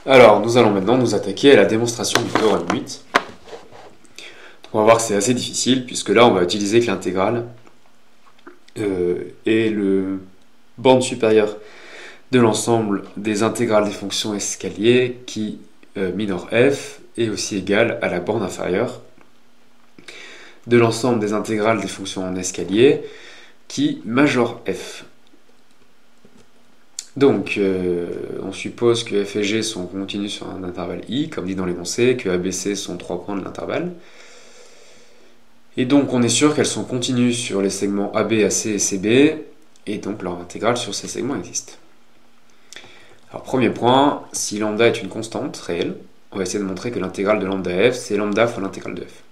Alors, nous allons maintenant nous attaquer à la démonstration du théorème 8. On va voir que c'est assez difficile, puisque là, on va utiliser que l'intégrale et le bande supérieure de l'ensemble des intégrales des fonctions escaliers qui minore f est aussi égale à la bande inférieure de l'ensemble des intégrales des fonctions en escalier qui majore f. Donc, on suppose que f et g sont continus sur un intervalle i, comme dit dans l'énoncé, que a, b, c sont 3 points de l'intervalle. Et donc, on est sûr qu'elles sont continues sur les segments AB, AC et CB, et donc leur intégrale sur ces segments existe. Alors, premier point, si lambda est une constante réelle, on va essayer de montrer que l'intégrale de lambda f, c'est lambda fois l'intégrale de f.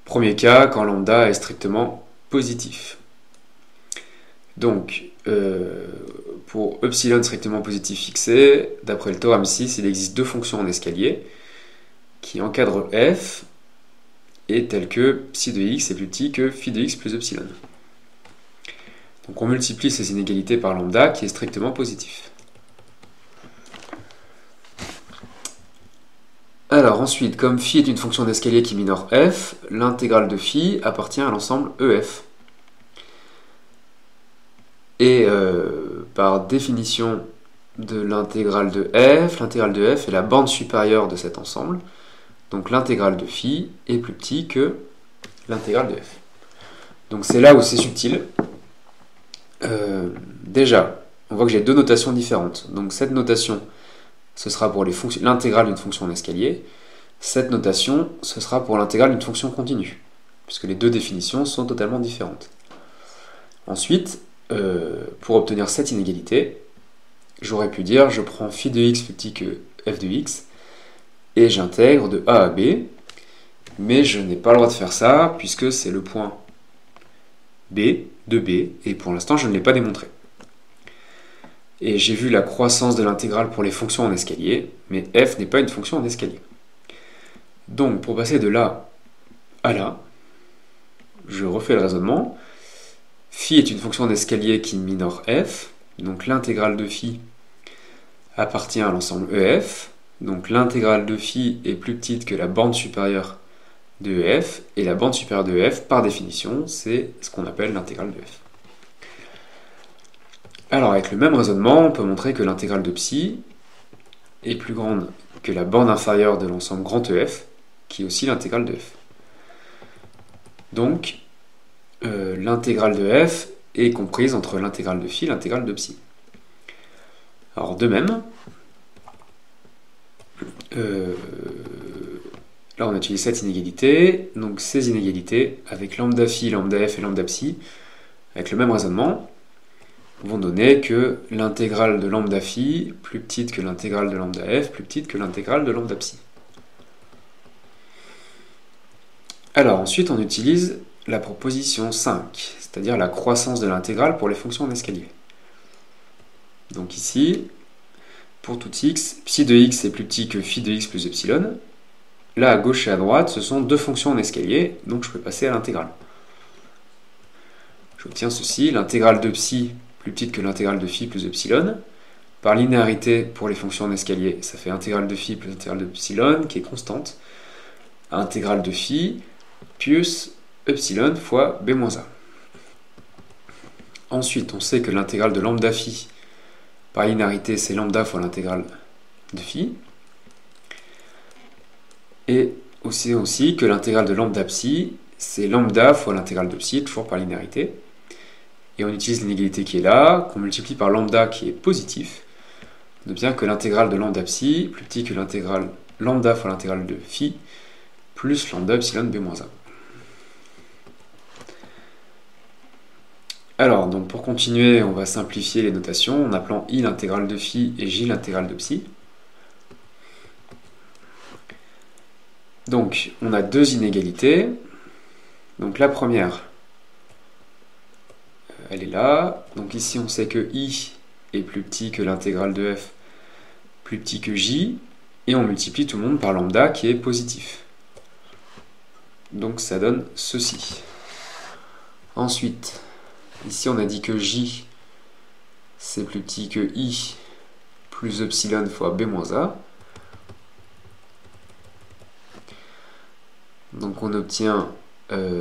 Premier cas, quand lambda est strictement positif. Donc, pour epsilon strictement positif fixé, d'après le théorème 6, il existe deux fonctions en escalier qui encadrent f et telles que psi de x est plus petit que phi de x plus epsilon. Donc on multiplie ces inégalités par lambda qui est strictement positif. Alors ensuite, comme phi est une fonction d'escalier qui minore f, l'intégrale de phi appartient à l'ensemble EF. Et par définition de l'intégrale de f est la bande supérieure de cet ensemble. Donc l'intégrale de phi est plus petit que l'intégrale de f. Donc c'est là où c'est subtil. Déjà, on voit que j'ai deux notations différentes. Donc cette notation, ce sera pour l'intégrale d'une fonction en escalier. Cette notation, ce sera pour l'intégrale d'une fonction continue, puisque les deux définitions sont totalement différentes. Ensuite, pour obtenir cette inégalité, j'aurais pu dire je prends phi de x plus petit que f de x, et j'intègre de A à B, mais je n'ai pas le droit de faire ça, puisque c'est le point B de B, et pour l'instant je ne l'ai pas démontré. Et j'ai vu la croissance de l'intégrale pour les fonctions en escalier, mais f n'est pas une fonction en escalier. Donc pour passer de là à là, je refais le raisonnement. Phi est une fonction d'escalier qui minore f, donc l'intégrale de phi appartient à l'ensemble EF, donc l'intégrale de phi est plus petite que la bande supérieure de EF, et la bande supérieure de EF, par définition, c'est ce qu'on appelle l'intégrale de f. Alors avec le même raisonnement, on peut montrer que l'intégrale de psi est plus grande que la bande inférieure de l'ensemble grand EF, qui est aussi l'intégrale de f. Donc, l'intégrale de f est comprise entre l'intégrale de phi et l'intégrale de psi. Alors de même, là on utilise cette inégalité, donc ces inégalités avec lambda phi, lambda f et lambda psi, avec le même raisonnement, vont donner que l'intégrale de lambda phi plus petite que l'intégrale de lambda f plus petite que l'intégrale de lambda psi. Alors ensuite on utilise la proposition 5, c'est-à-dire la croissance de l'intégrale pour les fonctions en escalier. Donc ici, pour tout x, psi de x est plus petit que phi de x plus epsilon. Là, à gauche et à droite, ce sont deux fonctions en escalier, donc je peux passer à l'intégrale. J'obtiens ceci, l'intégrale de psi plus petite que l'intégrale de phi plus epsilon. Par linéarité, pour les fonctions en escalier, ça fait intégrale de phi plus intégrale de epsilon, qui est constante. Intégrale de phi plus epsilon fois b moins a. Ensuite, on sait que l'intégrale de lambda phi, par linéarité, c'est lambda fois l'intégrale de phi. Et aussi que l'intégrale de lambda psi, c'est lambda fois l'intégrale de psi, toujours par linéarité. Et on utilise l'inégalité qui est là, qu'on multiplie par lambda qui est positif. On obtient que l'intégrale de lambda psi, plus petit que l'intégrale lambda fois l'intégrale de phi, plus lambda epsilon b moins a. Alors, donc pour continuer, on va simplifier les notations en appelant i l'intégrale de phi et j l'intégrale de psi. Donc, on a deux inégalités. Donc la première, elle est là. Donc ici, on sait que i est plus petit que l'intégrale de f, plus petit que j, et on multiplie tout le monde par lambda qui est positif. Donc ça donne ceci. Ensuite, ici on a dit que j c'est plus petit que i plus epsilon fois b moins a. Donc on obtient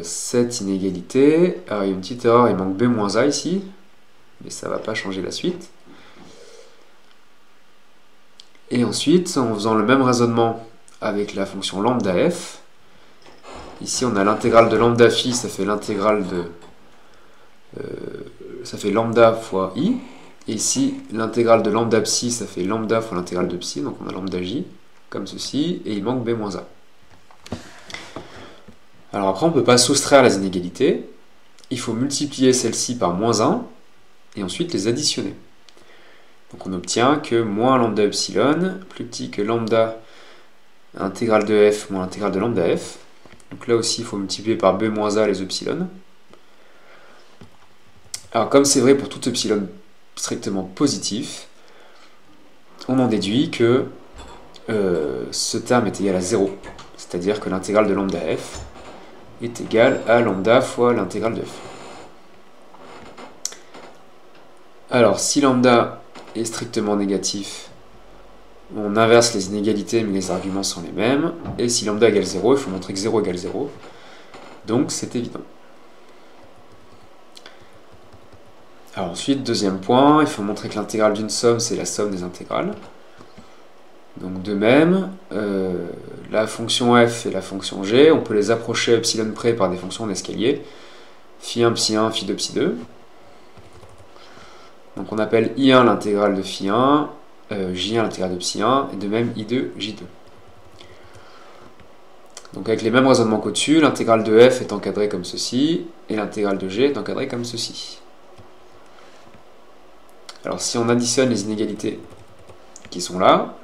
cette inégalité. Alors il y a une petite erreur, il manque b moins a ici, mais ça ne va pas changer la suite. Et ensuite, en faisant le même raisonnement avec la fonction lambda f, ici on a l'intégrale de lambda phi, ça fait l'intégrale de... ça fait lambda fois i. Et ici, l'intégrale de lambda psi, ça fait lambda fois l'intégrale de psi, donc on a lambda j, comme ceci, et il manque b moins a. Alors après, on ne peut pas soustraire les inégalités, il faut multiplier celles-ci par moins 1, et ensuite les additionner. Donc on obtient que moins lambda epsilon, plus petit que lambda intégrale de f moins l'intégrale de lambda f. Donc là aussi, il faut multiplier par b moins a les epsilon. Alors comme c'est vrai pour tout epsilon strictement positif, on en déduit que ce terme est égal à 0, c'est-à-dire que l'intégrale de lambda f est égale à lambda fois l'intégrale de f. Alors si lambda est strictement négatif, on inverse les inégalités mais les arguments sont les mêmes, et si lambda égale 0, il faut montrer que 0 égale 0, donc c'est évident. Alors ensuite, deuxième point, il faut montrer que l'intégrale d'une somme, c'est la somme des intégrales. Donc de même, la fonction f et la fonction g, on peut les approcher à epsilon près par des fonctions d'escalier, phi1, psi1, phi2, psi2. Donc on appelle i1 l'intégrale de phi1, j1 l'intégrale de psi1, et de même i2, j2. Donc avec les mêmes raisonnements qu'au-dessus, l'intégrale de f est encadrée comme ceci, et l'intégrale de g est encadrée comme ceci. Alors si on additionne les inégalités qui sont là,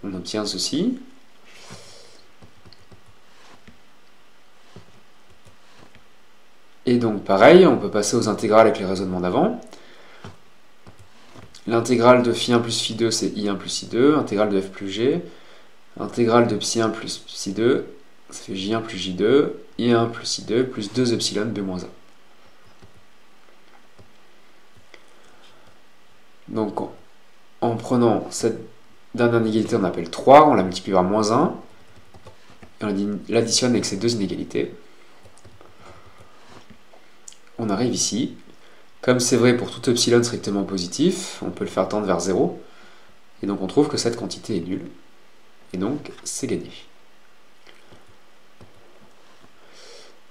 on obtient ceci. Et donc pareil, on peut passer aux intégrales avec les raisonnements d'avant. L'intégrale de phi1 plus phi2, c'est i1 plus i2. Intégrale de f plus g. Intégrale de psi1 plus psi2, ça fait j1 plus j2. i1 plus i2 plus 2 epsilon b moins 1. Donc en prenant cette dernière inégalité, on appelle 3, on la multiplie par moins 1, et on l'additionne avec ces deux inégalités. On arrive ici. Comme c'est vrai pour tout epsilon strictement positif, on peut le faire tendre vers 0, et donc on trouve que cette quantité est nulle, et donc c'est gagné.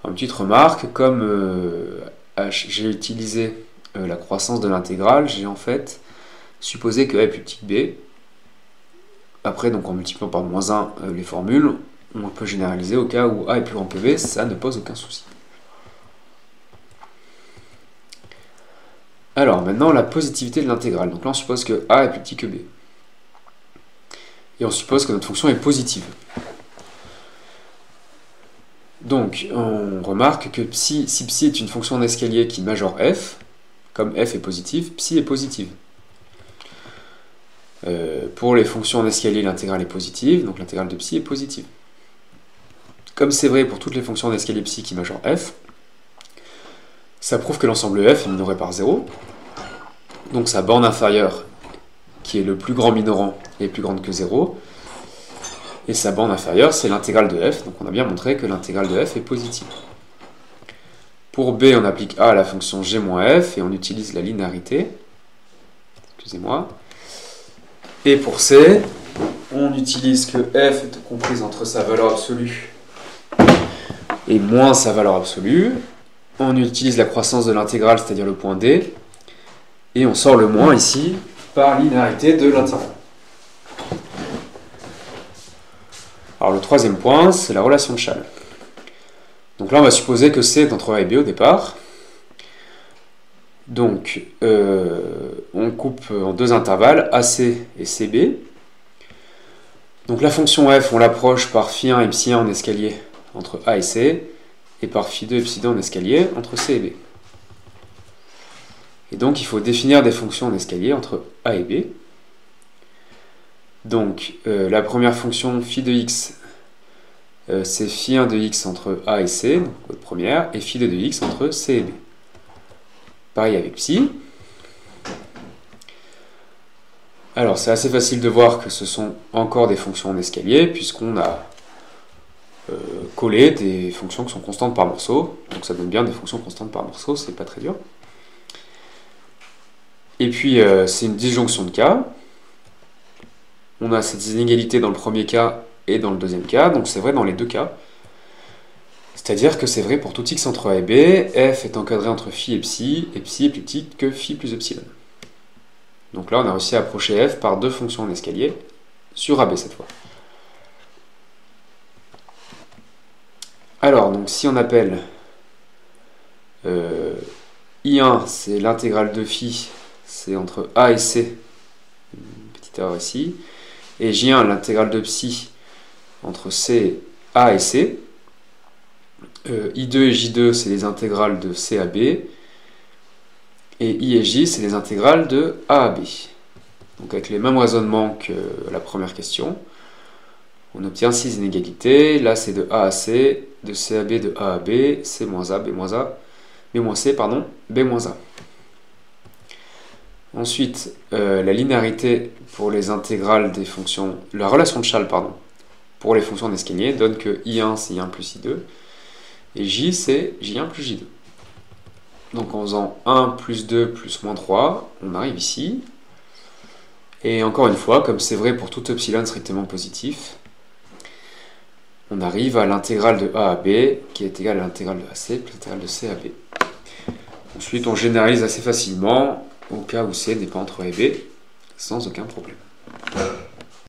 Alors, une petite remarque, comme j'ai utilisé la croissance de l'intégrale, j'ai en fait supposé que a est plus petit que b. Après, donc en multipliant par moins 1 les formules, on peut généraliser au cas où a est plus grand que b, ça ne pose aucun souci. Alors maintenant la positivité de l'intégrale. Donc là on suppose que a est plus petit que b. Et on suppose que notre fonction est positive. Donc on remarque que si psi est une fonction d'escalier qui majore f, comme f est positive, psi est positive. Pour les fonctions d'escalier, l'intégrale est positive, donc l'intégrale de psi est positive. Comme c'est vrai pour toutes les fonctions d'escalier psi qui majorent f, ça prouve que l'ensemble f est minoré par 0. Donc sa borne inférieure, qui est le plus grand minorant, est plus grande que 0. Et sa borne inférieure, c'est l'intégrale de f. Donc on a bien montré que l'intégrale de f est positive. Pour b, on applique a à la fonction g moins f et on utilise la linéarité. Excusez-moi. Et pour c, on utilise que f est comprise entre sa valeur absolue et moins sa valeur absolue. On utilise la croissance de l'intégrale, c'est-à-dire le point D, et on sort le moins ici par linéarité de l'intégrale. Alors le troisième point, c'est la relation de Chasles. Donc là, on va supposer que C est entre A et B au départ. Donc, on coupe en deux intervalles, AC et CB. Donc la fonction f, on l'approche par phi1 et psi1 en escalier entre A et C, et par phi2 et psi2 en escalier entre C et B. Et donc il faut définir des fonctions en escalier entre A et B. Donc la première fonction phi de x, c'est phi1 de x entre A et C, donc votre première, et phi2 de x entre C et B. Pareil avec psi. Alors c'est assez facile de voir que ce sont encore des fonctions en escalier, puisqu'on a collé des fonctions qui sont constantes par morceau. Donc ça donne bien des fonctions constantes par morceau, c'est pas très dur. Et puis c'est une disjonction de cas. On a cette inégalité dans le premier cas et dans le deuxième cas, donc c'est vrai dans les deux cas. C'est-à-dire que c'est vrai pour tout x entre a et b, f est encadré entre phi et psi est plus petit que phi plus epsilon. Donc là on a réussi à approcher f par deux fonctions en escalier, sur ab cette fois. Alors, donc si on appelle I1, c'est l'intégrale de phi, c'est entre a et c, une petite erreur ici, et J1, l'intégrale de psi, entre a et c, I2 et J2, c'est les intégrales de c à b, et I et J, c'est les intégrales de a à b. Donc avec les mêmes raisonnements que la première question, on obtient 6 inégalités. Là, c'est de A à C, de C à B, de A à B, C moins A, B moins A, B moins C, pardon, B moins A. Ensuite, la linéarité pour les intégrales des fonctions, la relation de Chasles, pardon, pour les fonctions d'escalier donne que I1, c'est I1 plus I2, et J, c'est J1 plus J2. Donc en faisant 1 plus 2 plus moins 3, on arrive ici. Et encore une fois, comme c'est vrai pour tout epsilon strictement positif, on arrive à l'intégrale de a à b, qui est égale à l'intégrale de ac plus l'intégrale de c à b. Ensuite, on généralise assez facilement au cas où c n'est pas entre a et b, sans aucun problème.